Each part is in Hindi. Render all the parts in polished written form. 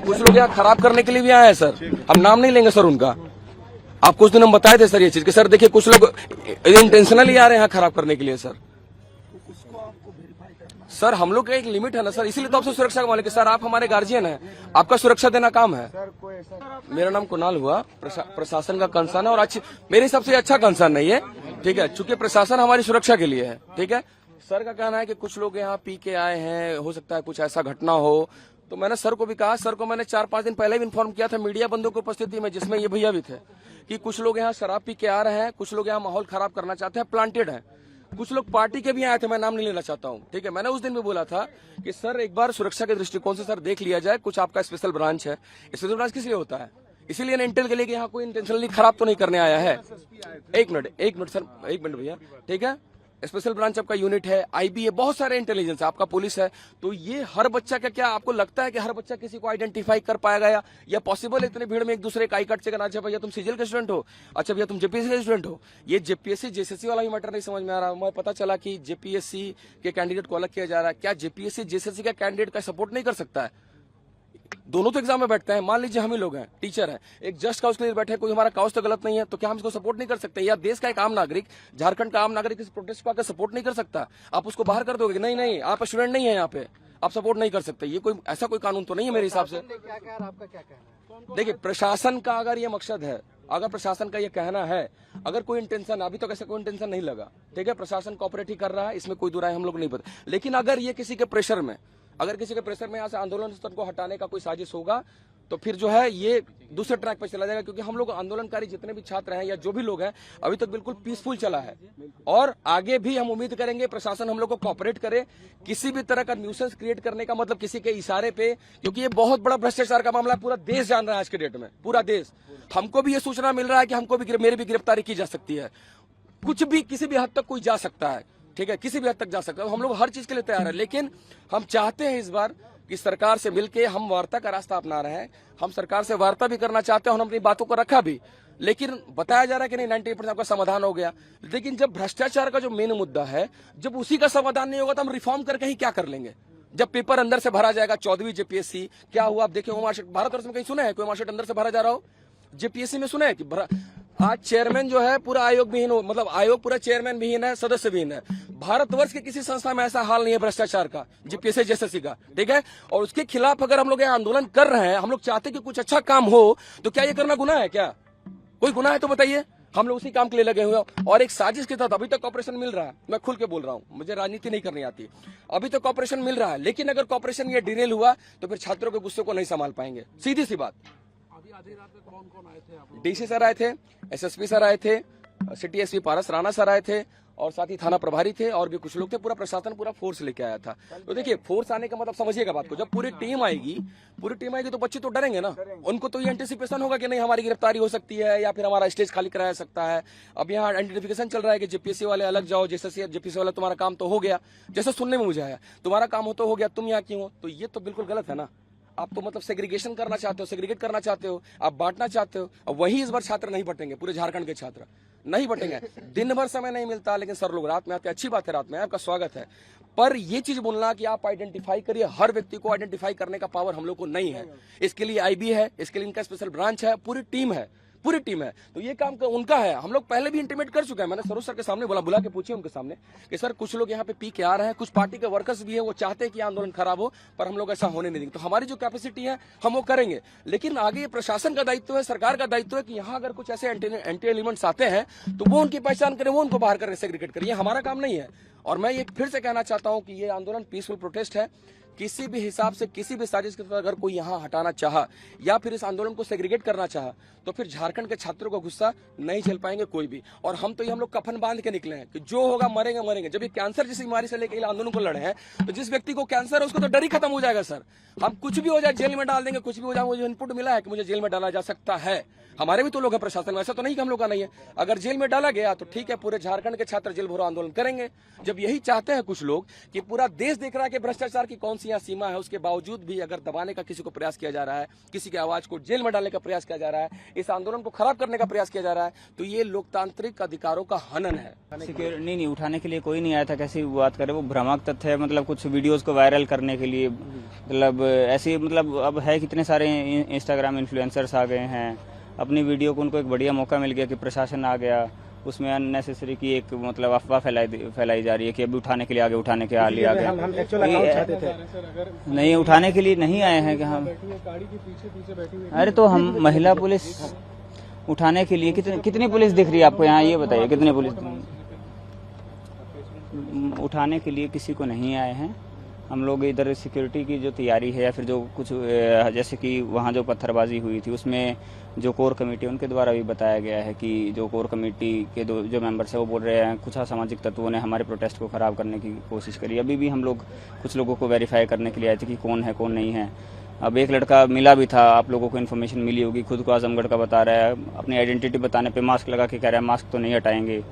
कुछ लोग यहाँ खराब करने के लिए भी आए हैं सर, हम नाम नहीं लेंगे सर उनका। आप कुछ दिन हम बताए थे सर ये चीज कि सर देखिए कुछ लोग इंटेंशनली आ रहे हैं यहाँ खराब करने के लिए सर। सर हम लोग का एक लिमिट है ना सर, इसीलिए तो आपसे सुरक्षा का मालिक है सर, आप हमारे गार्जियन हैं, आपका सुरक्षा देना काम है। मेरा नाम कुणाल हुआ, प्रशासन का कंसर्न है और अच्छी मेरे हिसाब से अच्छा कंसर्न नहीं है, ठीक है, चूंकि प्रशासन हमारी सुरक्षा के लिए है, ठीक है। सर का कहना है कि कुछ लोग यहाँ पी के आए हैं, हो सकता है कुछ ऐसा घटना हो, तो मैंने सर को भी कहा, सर को मैंने 4-5 दिन पहले भी इन्फॉर्म किया था मीडिया बंदों की उपस्थिति में, जिसमें ये भैया भी थे, कि कुछ लोग यहाँ शराब पी के आ रहे हैं, कुछ लोग यहाँ माहौल खराब करना चाहते हैं, प्लांटेड है, कुछ लोग पार्टी के भी आए थे, मैं नाम नहीं लेना चाहता हूँ, ठीक है। मैंने उस दिन भी बोला था कि सर एक बार सुरक्षा के दृष्टिकोण से सर देख लिया जाए, कुछ आपका स्पेशल ब्रांच है, स्पेशल ब्रांच किस लिए होता है, इसीलिए ना इंटेल के लिए कि यहाँ कोई इंटेंशनली खराब तो नहीं करने आया है। एक मिनट सर, एक मिनट भैया, ठीक है। स्पेशल ब्रांच आपका यूनिट है, आईबी है, बहुत सारे इंटेलिजेंस है, आपका पुलिस है, तो ये हर बच्चा का क्या आपको लगता है कि हर बच्चा किसी को आइडेंटिफाई कर पाएगा या पॉसिबल है इतनी भीड़ में एक दूसरे का आई कार्ड चेक करना? अच्छा भैया तुम सीजीएल के स्टूडेंट हो, अच्छा भैया तुम जेपीएससी के स्टूडेंट हो, ये जेपीएससी जेएसएससी वाला भी मैटर नहीं समझ में आ रहा। मैं पता चला कि जेपीएससी के कैंडिडेट को अलग किया जा रहा है, क्या जेपीएससी जेएसएससी का कैंडिडेट का सपोर्ट नहीं कर सकता है? दोनों तो एग्जाम में बैठते हैं, मान लीजिए हम ही लोग हैं, टीचर हैं, एक जस्ट काउस के लिए बैठे, कोई हमारा काउस तो गलत नहीं है, तो क्या हम इसको सपोर्ट नहीं कर सकते? या देश का एक आम नागरिक, झारखंड का आम नागरिक इस प्रोटेस्ट को आकर सपोर्ट नहीं कर सकता? आप उसको बाहर कर दोगे? नहीं, आप स्टूडेंट नहीं है यहाँ पे, आप सपोर्ट नहीं कर सकते। ये कोई ऐसा कोई कानून तो नहीं है मेरे हिसाब से। देखिए प्रशासन का अगर ये मकसद है, अगर प्रशासन का ये कहना है, अगर कोई इंटेंशन, अभी तो कैसे कोई इंटेंशन नहीं लगा, ठीक है, प्रशासन कोऑपरेट ही कर रहा है, इसमें कोई दुराई हम लोग नहीं पता। लेकिन अगर ये किसी के प्रेशर में, अगर किसी के प्रेशर में यहाँ से आंदोलन स्थल को हटाने का कोई साजिश होगा, तो फिर जो है ये दूसरे ट्रैक पर चला जाएगा, क्योंकि हम लोग आंदोलनकारी जितने भी छात्र हैं या जो भी लोग हैं अभी तक बिल्कुल पीसफुल चला है, और आगे भी हम उम्मीद करेंगे प्रशासन हम लोग को कोऑपरेट करे। किसी भी तरह का न्यूसेंस क्रिएट करने का मतलब किसी के इशारे पे, क्योंकि ये बहुत बड़ा भ्रष्टाचार का मामला है, पूरा देश जान रहा है आज के डेट में, पूरा देश। हमको भी ये सूचना मिल रहा है कि हमको भी, मेरी भी गिरफ्तारी की जा सकती है, कुछ भी किसी भी हद तक कोई जा सकता है, ठीक है, किसी भी हद तक जा सकता है। हम लोग हर चीज के लिए तैयार है, लेकिन हम चाहते हैं इस बार कि सरकार से मिलके हम वार्ता का रास्ता अपना रहे हैं। हम सरकार से वार्ता भी करना चाहते हैं और हम अपनी बातों को रखा भी, लेकिन बताया जा रहा है कि नहीं 90% आपका समाधान हो गया। लेकिन जब भ्रष्टाचार का जो मेन मुद्दा है, जब उसी का समाधान नहीं होगा तो हम रिफॉर्म करके ही क्या कर लेंगे? जब पेपर अंदर से भरा जाएगा, 14वीं जेपीएससी क्या हुआ आप देखिए, मार्कशीट भारतवर्ष में कहीं सुना है कोई मार्कशीट अंदर से भरा जा रहा हो? जेपीएससी में सुना है कि आज चेयरमैन जो है पूरा आयोग विहीन हो, मतलब आयोग पूरा चेयरमैन विहीन है, सदस्य विहीन है। भारतवर्ष के किसी संस्था में ऐसा हाल नहीं है भ्रष्टाचार का, जेपीएससी जेएसएससी का, ठीक है। और उसके खिलाफ अगर हम लोग यहाँ आंदोलन कर रहे हैं, हम लोग चाहते हैं कि कुछ अच्छा काम हो, तो क्या ये करना गुनाह है? क्या कोई गुनाह है तो बताइए। हम लोग उसी काम के लिए लगे हुए हैं और एक साजिश के तहत अभी तक कॉपरेशन मिल रहा है। मैं खुल के बोल रहा हूँ, मुझे राजनीति नहीं करनी आती, अभी तक कॉपरेशन मिल रहा है, लेकिन अगर कॉपरेशन ये डिरेल हुआ तो फिर छात्रों के गुस्से को नहीं संभाल पाएंगे, सीधी सी बात। आधी रात में कौन आए थे? डीसी सर आए थे, एसएसपी सर आए थे, सिटी एसपी पारस राणा सर आए थे, और साथ ही थाना प्रभारी थे, और भी कुछ लोग थे। पूरा प्रशासन पूरा फोर्स लेके आया था। तो देखिए फोर्स आने का मतलब समझिएगा बात को, जब पूरी टीम आएगी तो बच्चे तो डरेंगे ना, उनको तो ये एंटिसिपेशन होगा कि नहीं हमारी गिरफ्तारी हो सकती है या फिर हमारा स्टेज खाली कराया सकता है। अब यहाँ आइडेंटिफिकेशन चल रहा है कि जेपीएससी वाले अलग जाओ, जेएसएससी जेपीएससी वाला तुम्हारा काम तो हो गया, जैसे सुनने में मुझे आया, तुम्हारा काम हो तो हो गया, तुम यहाँ क्यों हो? तो ये तो बिल्कुल गलत है ना। आप तो मतलब सेग्रीगेशन करना चाहते हो, सेग्रीगेट करना चाहते हो, आप बांटना चाहते हो। अब वही इस बार छात्र नहीं बटेंगे, पूरे झारखंड के छात्र नहीं बटेंगे। दिन भर समय नहीं मिलता, लेकिन सर लोग रात में आते, अच्छी बात है, रात में आपका स्वागत है। पर ये चीज बोलना कि आप आइडेंटिफाई करिए, हर व्यक्ति को आइडेंटिफाई करने का पावर हम लोग को नहीं है। इसके लिए आईबी है, इसके लिए इनका स्पेशल ब्रांच है, पूरी टीम है, पूरी टीम है। तो ये काम उनका है। हम लोग पहले भी इंटीमेट कर चुके हैं, मैंने सरोज सर के सामने बोला, बुला के पूछिए उनके सामने कि सर कुछ लोग यहाँ पे पी के आ रहे हैं, कुछ पार्टी के वर्कर्स भी है, वो चाहते हैं कि आंदोलन खराब हो, पर हम लोग ऐसा होने नहीं देंगे। तो हमारी जो कैपेसिटी है हम वो करेंगे, लेकिन आगे प्रशासन का दायित्व है, सरकार का दायित्व है कि यहाँ अगर कुछ ऐसे एंटी एलिमेंट्स आते हैं तो वो उनकी पहचान करें, वो उनको बाहर करें, सेग्रीगेट करें। ये हमारा काम नहीं है। और मैं ये फिर से कहना चाहता हूँ कि ये आंदोलन पीसफुल प्रोटेस्ट है। किसी भी हिसाब से, किसी भी साजिश के तहत अगर कोई यहाँ हटाना चाहा या फिर इस आंदोलन को सेग्रीगेट करना चाहा, तो फिर झारखंड के छात्रों का गुस्सा नहीं झेल पाएंगे कोई भी। और हम तो ये हम लोग कफन बांध के निकले हैं कि जो होगा मरेंगे मरेंगे। जब ये कैंसर जैसी बीमारी से लेकर आंदोलन को लड़े हैं, तो जिस व्यक्ति को कैंसर है उसको तो डर ही खत्म हो जाएगा। सर हम कुछ भी हो जाए जेल में डाल देंगे, कुछ भी हो जाए। मुझे इनपुट मिला है कि मुझे जेल में डाला जा सकता है। हमारे भी तो लोग हैं प्रशासन में, ऐसा तो नहीं कि हम लोग का नहीं है। अगर जेल में डाला गया तो ठीक है, पूरे झारखंड के छात्र जेल भरो आंदोलन करेंगे। जब यही चाहते हैं कुछ लोग कि पूरा देश देख रहा है कि भ्रष्टाचार की कौन सी सी यहाँ सीमा है, उसके बावजूद भी अगर दबाने का किसी को प्रयास किया जा रहा है, किसी की आवाज को जेल में डालने का प्रयास किया जा रहा है, इस आंदोलन को खराब करने का प्रयास किया जा रहा है, तो ये लोकतांत्रिक अधिकारों का हनन है। नहीं, उठाने के लिए कोई नहीं आया था। कैसी बात करे, वो भ्रामक तथ्य है। मतलब कुछ वीडियोस को वायरल करने के लिए, मतलब ऐसे, मतलब अब है कितने सारे इंस्टाग्राम इन्फ्लुएंसर्स आ गए हैं, अपनी वीडियो को उनको एक बढ़िया मौका मिल गया कि प्रशासन आ गया, उसमें अननेसेसरी की एक मतलब अफवाह फैलाई जा रही है कि अभी उठाने के लिए आगे, उठाने के लिए आ गया। नहीं, उठाने के लिए नहीं आए हैं कि हम, अरे तो हम महिला पुलिस उठाने के लिए कितनी पुलिस दिख रही है आपको यहाँ, ये बताइए कितनी पुलिस? उठाने के लिए किसी को नहीं आए हैं हम लोग। इधर सिक्योरिटी की जो तैयारी है, या फिर जो कुछ जैसे कि वहाँ जो पत्थरबाजी हुई थी उसमें जो कोर कमेटी, उनके द्वारा भी बताया गया है कि जो कोर कमेटी के जो मेंबर्स है वो बोल रहे हैं कुछ असामाजिक तत्वों ने हमारे प्रोटेस्ट को खराब करने की कोशिश करी। अभी भी हम लोग कुछ लोगों को वेरीफाई करने के लिए आए थे कि कौन है कौन नहीं है। अब एक लड़का मिला भी था, आप लोगों को इन्फॉर्मेशन मिली होगी, खुद को आजमगढ़ का बता रहा है, अपनी आइडेंटिटी बताने पे मास्क लगा के कह रहा है मास्क तो नहीं हटाएंगे,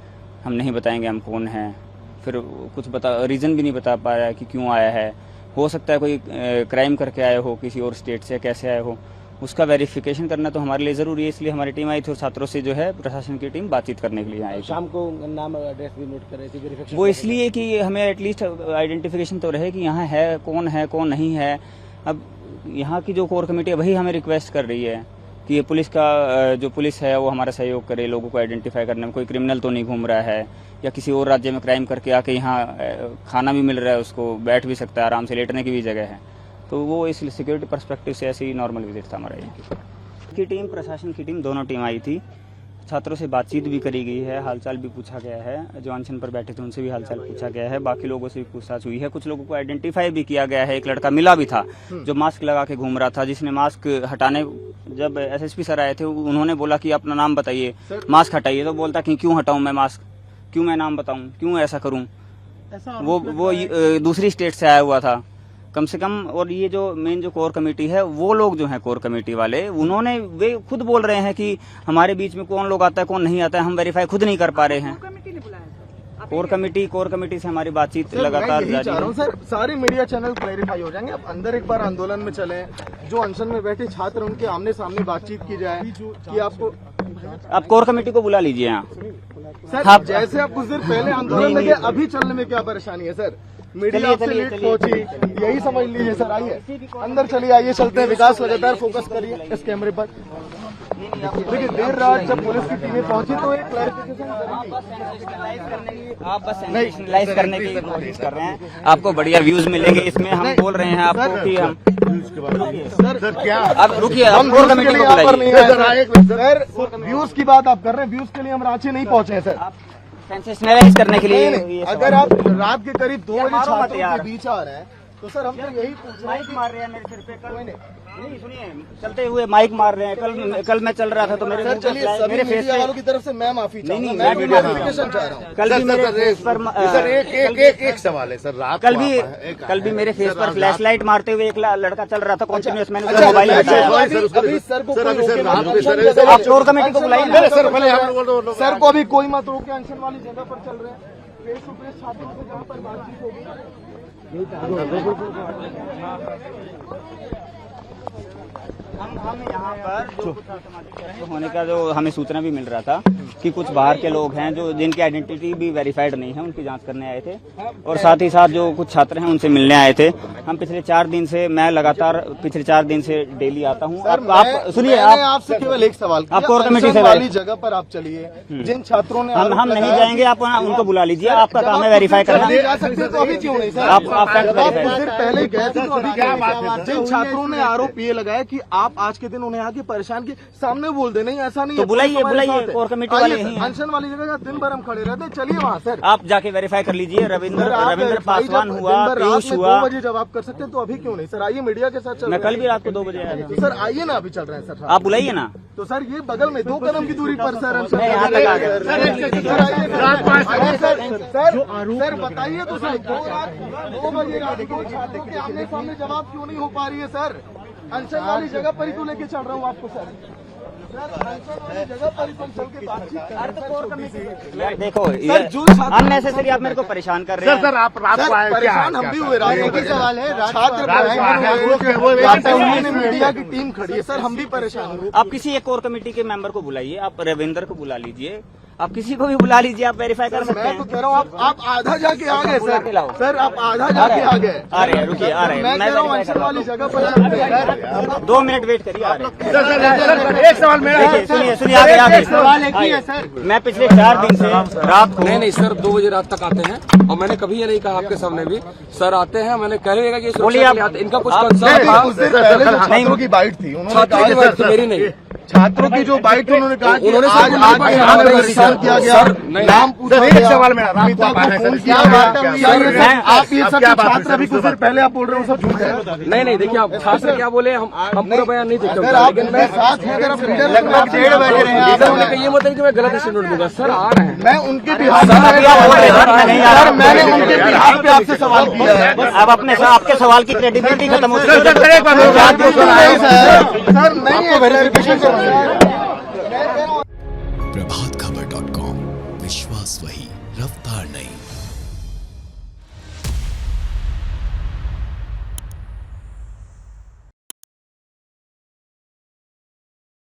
हम नहीं बताएंगे हम कौन हैं। फिर कुछ रीज़न भी नहीं बता पा रहा है कि क्यों आया है। हो सकता है कोई क्राइम करके आए हो किसी और स्टेट से, कैसे आए हो, उसका वेरिफिकेशन करना तो हमारे लिए ज़रूरी है। इसलिए हमारी टीम आई थी और छात्रों से जो है प्रशासन की टीम बातचीत करने के लिए आई। शाम को नाम एड्रेस भी नोट कर रही थी, वेरिफिकेशन वो इसलिए कि हमें एटलीस्ट आइडेंटिफिकेशन तो रहे कि यहाँ है कौन नहीं है। अब यहाँ की जो कोर कमेटी है वही हमें रिक्वेस्ट कर रही है कि ये पुलिस का जो पुलिस है वो हमारा सहयोग करे, लोगों को आइडेंटिफाई करने में। कोई क्रिमिनल तो नहीं घूम रहा है या किसी और राज्य में क्राइम करके आके यहाँ खाना भी मिल रहा है, उसको बैठ भी सकता है, आराम से लेटने की भी जगह है। तो वो इस सिक्योरिटी पर्सपेक्टिव से ऐसे ही नॉर्मल विजिट था हमारा यहाँ की टीम, प्रशासन की टीम, दोनों टीम आई थी। छात्रों से बातचीत भी करी गई है, हालचाल भी पूछा गया है, जो अनशन पर बैठे थे उनसे भी हालचाल पूछा गया है, बाकी लोगों से भी पूछताछ हुई है। कुछ लोगों को आइडेंटिफाई भी किया गया है। एक लड़का मिला भी था जो मास्क लगा के घूम रहा था, जिसने मास्क हटाने, जब एसएसपी सर आए थे उन्होंने बोला कि अपना नाम बताइए, मास्क हटाइए, तो बोलता कि क्यों हटाऊं मैं मास्क, क्यों मैं नाम बताऊं, क्यों ऐसा करूं। वो दूसरी स्टेट से आया हुआ था कम से कम। और ये जो मेन जो कोर कमेटी है, वो लोग जो हैं कोर कमेटी वाले, उन्होंने वे खुद बोल रहे हैं कि हमारे बीच में कौन लोग आता है कौन नहीं आता है, हम वेरीफाई खुद नहीं कर पा रहे हैं। कोर कमेटी से हमारी बातचीत लगातार जारी है। सर, सारे मीडिया चैनल क्लैरिफाई हो जाएंगे। अब अंदर एक बार आंदोलन में चले, जो अनशन में बैठे छात्र उनके आमने सामने बातचीत की जाए कि आपको, आप कोर कमेटी को बुला लीजिए यहाँ। सर जैसे आप कुछ देर पहले आंदोलन लगे, अभी चलने में क्या परेशानी है सर? मीडिया आपसे लेट पहुंची, यही समझ लीजिए सर। आइए अंदर चलिए, आइए चलते हैं। विकास लगातार फोकस करिए इस कैमरे पर। देखिए देर रात जब पुलिस की टीमें पहुंची तो एक क्लैरिफिकेशन, आप बस एनालाइज करने की कोशिश कर रहे हैं, आपको बढ़िया व्यूज मिलेंगे इसमें। हम बोल रहे हैं आपको कि हम सर क्या, अब रुकिए, हम व्यूज के लिए यहाँ पर नहीं आए सर। व्यूज की बात आप कर रहे हैं, व्यूज के लिए हम रांची नहीं पहुंचे हैं सर, सेंसेशनलाइज करने के लिए। अगर आप रात के करीब 2 बजे छात्रों के बीच आ रहे हैं तो सर हम तो यही पूछ रहे हैं। माइक मार रहे हैं मेरे सिर पे, नहीं सुनिए, चलते हुए माइक मार रहे हैं। कल मैं चल रहा था तो मेरे सर चलिए, सभी मीडिया वालों की तरफ से मैं माफी चाहूंगा, मैं क्लैरिफिकेशन चाह रहा हूँ। कल भी मेरे फेस पर सर एक सवाल है सर, रात कल भी मेरे फेस पर फ्लैश लाइट मारते हुए एक लड़का चल रहा था कंटिन्यूअस, मैंने अच्छा, मोबाइल हटाया। अभी सर को आप कोर कमेटी को बुलाइए ना। सर को अभी कोई मत रोके, अनशन वाली जगह पर चल रहे हैं, फेस टू फेस छात्रों से जहाँ पर बातचीत होगी। हम यहाँ पर जो होने का जो हमें सूचना भी मिल रहा था कि कुछ बाहर के लोग हैं जो जिनकी आइडेंटिटी भी वेरीफाइड नहीं है, उनकी जांच करने आए थे, और साथ ही साथ जो कुछ छात्र हैं उनसे मिलने आए थे। हम पिछले 4 दिन से, मैं लगातार पिछले 4 दिन से डेली आता हूँ। आप सुनिए, आपसे केवल एक सवाल, आप कोर कमेटी से वाली जगह पर आप चलिए, जिन छात्रों ने, हम नहीं जाएंगे, आप उनको बुला लीजिए, आपका काम है वेरीफाई करना। जा सकते तो अभी क्यों नहीं सर? आप कुछ देर पहले गए थे तो अभी क्या बात है? जिन छात्रों ने आरोप ये लगाया कि आप आज के दिन उन्हें आके परेशान किए, सामने बोल दे, नहीं ऐसा नहीं तो है, बुलाइए कोर कमेटी वाले यही हैं। अनशन वाली जगह दिन भर हम खड़े रहते, चलिए वहाँ सर, आप जाके वेरीफाई कर लीजिए। रविंद्र पासवान हुआ, पीयूष हुआ। 2 बजे जब आप कर सकते हैं तो अभी क्यों नहीं सर? आइए मीडिया के साथ चल, मैं कल भी रात को 2 बजे आया था। तो सर आइए ना, अभी चल रहे हैं सर, आप बुलाइए ना। तो सर ये बगल में 2 कदम की दूरी पर सर मैं यहाँ तक आ गया। सर बताइए तो सर, 2 बजे रात को छात्रों के आमने सामने जवाब क्यों नहीं हो पा रही है सर? अनशन वाली जगह पर ही तो लेके चल रहा हूँ आपको सर। जगह पर ही तुम चल के बातचीत कर यार देखो सर, जो छात्र- अननेसेसरी आप मेरे को परेशान कर रहे हैं। सर आप रात को आए क्या परेशान हम भी हुए राजनीतिक सवाल है छात्र मीडिया की टीम खड़ी है सर, हम भी परेशान हुए। आप किसी एक कोर कमेटी के मेंबर को बुलाइए, आप रविंदर को बुला लीजिए, आप किसी को भी बुला लीजिए, आप वेरीफाई कर सकते मैं तो हैं। कह रहा हूँ आप आधा जाके आ गए बुला के लाओ। सर आप आधा जाके आ गए। आ रहे हैं, रुकिए, आ रहे हैं। मैं कह रहा हूँ verify अंचल कर रहा वाली जगह पर चलते हैं। 2 मिनट वेट करिए, आ रहे हैं। सर एक सवाल मेरा देखिए, सुनिए आगे आगे सवाल एक ही है आइए। सर। मैं पिछले 4 दिन से रात को नहीं सर 2 बजे रात तक आते हैं और मैंने कभी ये नहीं कहा आपके सामने भी सर आते हैं मैंने कह रहा कि सुरक्षा बोलिए के आप- लिए आते हैं। इनका कुछ आप- कंसर्न था उस दिन पहले जो छात्रों की बाइट थी उन्होंने छात्रों की कहा बात थी, मेरी नहीं। छात्रों की जो बाइट थी उन्होंने कहा कि उन्होंने आज सर आज नहीं, यहाँ नहीं, परेशान किया गया, सर, नहीं, नाम पूछा सर, एक गया, सवाल मेरा, रात पिता को को आए हैं, फोन सर, किया क्या गया। बात है? क्या ये मैं- सब- आप ये अब सब क्या जो बात है? छात्र अभी कुछ देर पहले आप बोल रहे हो सब झूठ है। नहीं देखिए आप छात्र क्या बोले हम पूरा बयान नहीं देते अगर आप मेरे साथ हैं, अगर आप लीडर लगभग 1:30 बजे रहे हैं आप। लीडर होने का ये मतलब कि मैं गलत स्टेटमेंट दूंगा सर आ रहे हैं मैं उनके बिहार सर, अभी आप बोल रहे हैं, सर, मैं नहीं आ रहा। सर मैंने उनके बिहार पे आपसे सवाल किया है। अब अपने आपके सवाल की क्रेडिबिलिटी खत्म हो चुकी है। सर एक बात सर नहीं है वेरिफिकेशन। प्रभात खबर.com, विश्वास वही, रफ्तार नहीं।